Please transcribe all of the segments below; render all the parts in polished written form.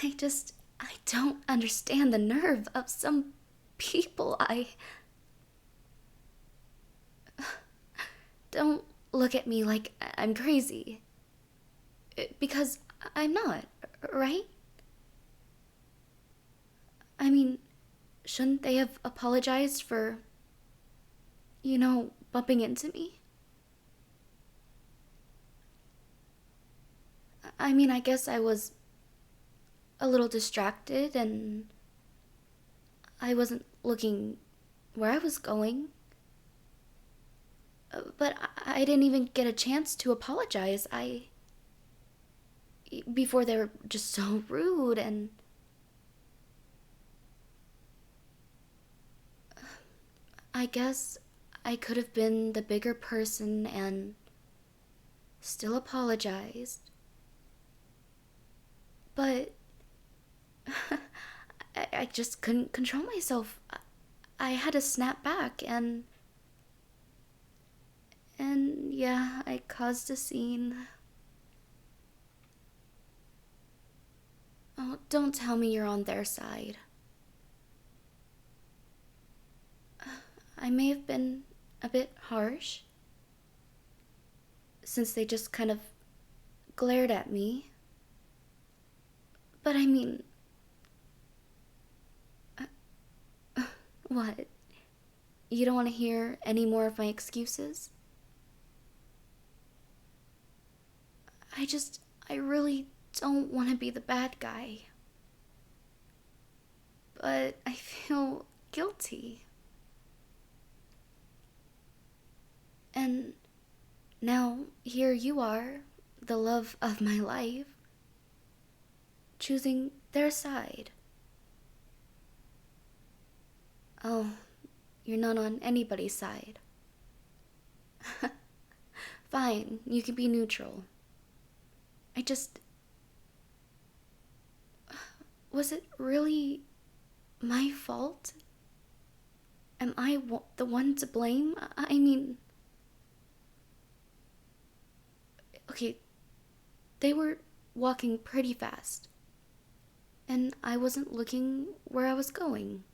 I don't understand the nerve of some people. Don't look at me like I'm crazy. Because I'm not, right? I mean, shouldn't they have apologized for, bumping into me? I mean, I guess I was a little distracted and I wasn't looking where I was going. But I didn't even get a chance to apologize. Before they were just so rude, and I guess I could have been the bigger person and still apologized. But I just couldn't control myself. I had to snap back, and yeah, I caused a scene. Oh, don't tell me you're on their side. I may have been a bit harsh, since they just kind of glared at me. But I mean, what? You don't want to hear any more of my excuses? I really don't want to be the bad guy. But I feel guilty. And now, here you are, the love of my life, choosing their side. Oh, you're not on anybody's side. Fine, you can be neutral. I just. Was it really my fault? Am I the one to blame? I mean. Okay, they were walking pretty fast, and I wasn't looking where I was going.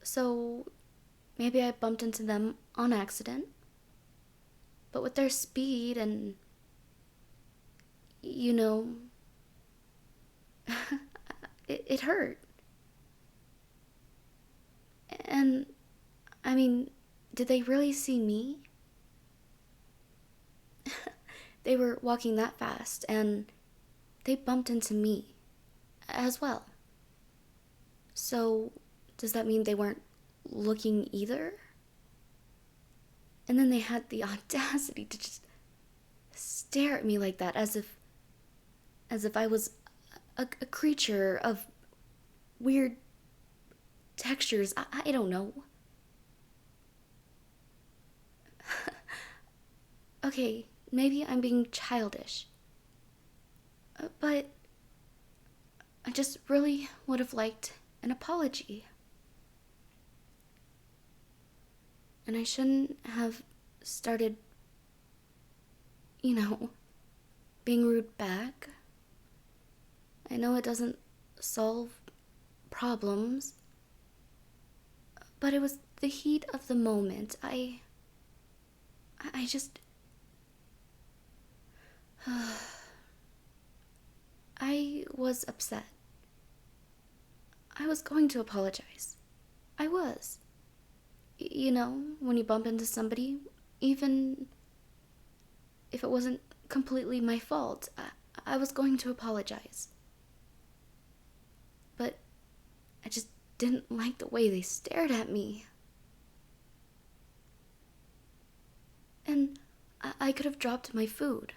So maybe I bumped into them on accident. But with their speed and, you know, it hurt. And, I mean, did they really see me? They were walking that fast, and they bumped into me as well. So, does that mean they weren't looking either? And then they had the audacity to just stare at me like that, as if I was a creature of weird textures. I don't know. Okay, maybe I'm being childish. But I just really would have liked an apology. And I shouldn't have started, you know, being rude back. I know it doesn't solve problems, but it was the heat of the moment. I just. I was upset. I was going to apologize. I was. When you bump into somebody, even if it wasn't completely my fault, I was going to apologize. But I just didn't like the way they stared at me. And I could have dropped my food.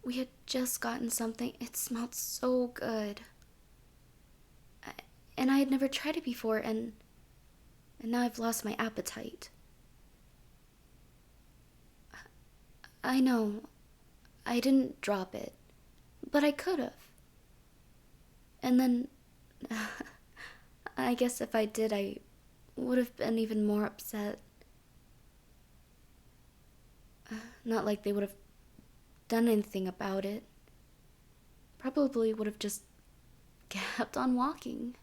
We had just gotten something. It smelled so good. And I had never tried it before, and now I've lost my appetite. I know, I didn't drop it, but I could have. And then, I guess if I did, I would have been even more upset. Not like they would have done anything about it. probably would have just kept on walking.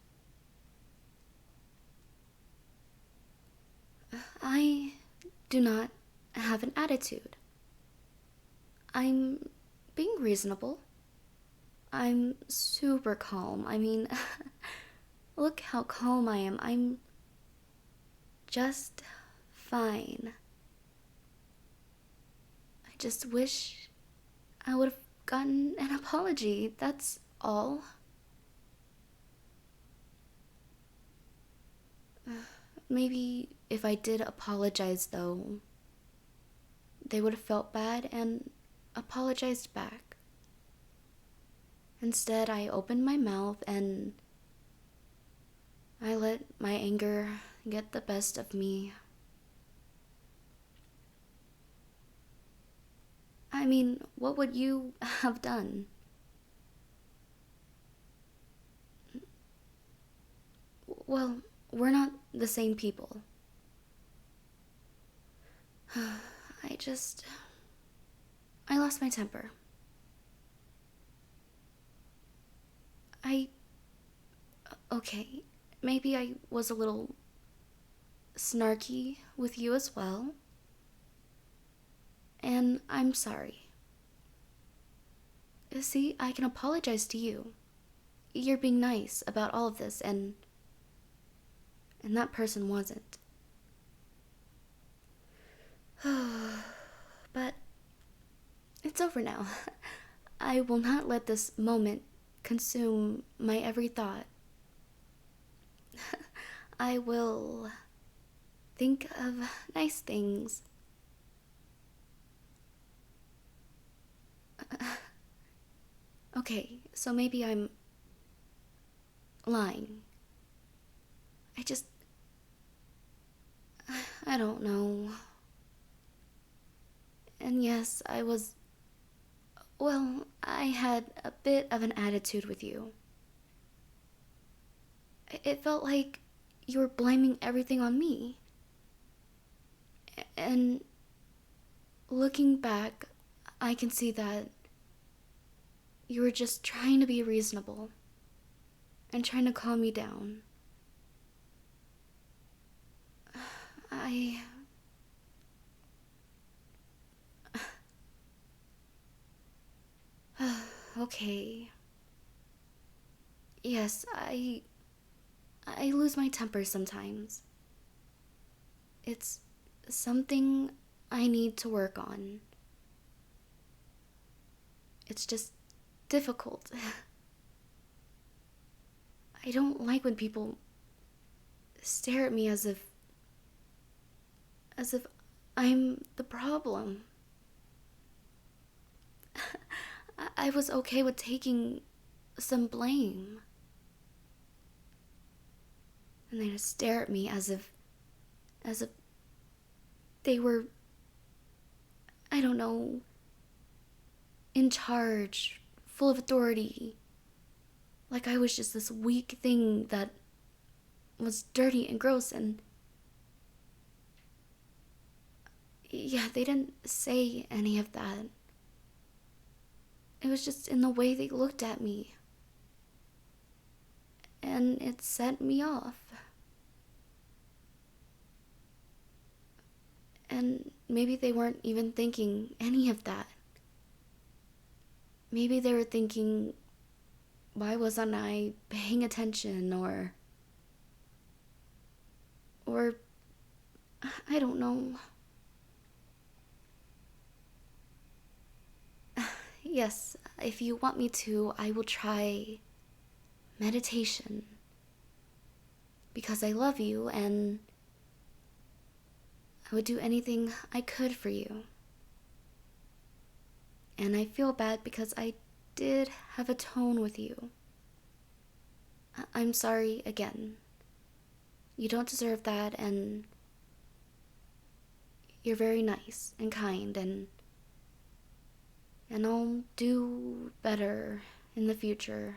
I do not have an attitude. I'm being reasonable. I'm super calm. I mean, look how calm I am. I'm just fine. I just wish I would have gotten an apology. That's all. Maybe if I did apologize, though, they would have felt bad and apologized back. Instead, I opened my mouth and I let my anger get the best of me. I mean, what would you have done? Well, we're not the same people. I just. I lost my temper. I. Okay, maybe I was a little snarky with you as well. And I'm sorry. See, I can apologize to you. You're being nice about all of this, and that person wasn't. But it's over now. I will not let this moment consume my every thought. I will think of nice things. Okay, so maybe I'm lying. I just. I don't know. And yes, I was. Well, I had a bit of an attitude with you. It felt like you were blaming everything on me. And looking back, I can see that you were just trying to be reasonable and trying to calm me down. I. Okay. Yes, I lose my temper sometimes. It's something I need to work on. It's just difficult. I don't like when people stare at me as if I'm the problem. I was okay with taking some blame. And they just stare at me as if they were, I don't know, in charge, full of authority. Like I was just this weak thing that was dirty and gross, and yeah, they didn't say any of that. It was just in the way they looked at me. And it set me off. And maybe they weren't even thinking any of that. Maybe they were thinking, why wasn't I paying attention, or I don't know. Yes, if you want me to, I will try meditation. Because I love you and I would do anything I could for you. And I feel bad because I did have a tone with you. I'm sorry again. You don't deserve that, and you're very nice and kind, and I'll do better in the future.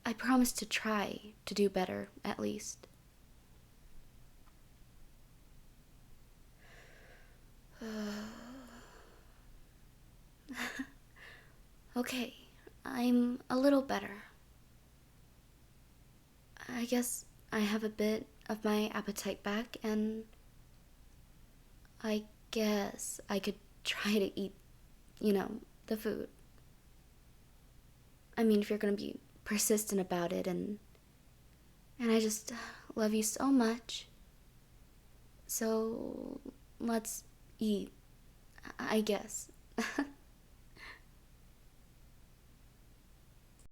I promise to try to do better, at least. Okay, I'm a little better. I guess I have a bit of my appetite back, and I guess I could try to eat, the food. I mean, if you're gonna be persistent about it, and I just love you so much. So let's eat, I guess.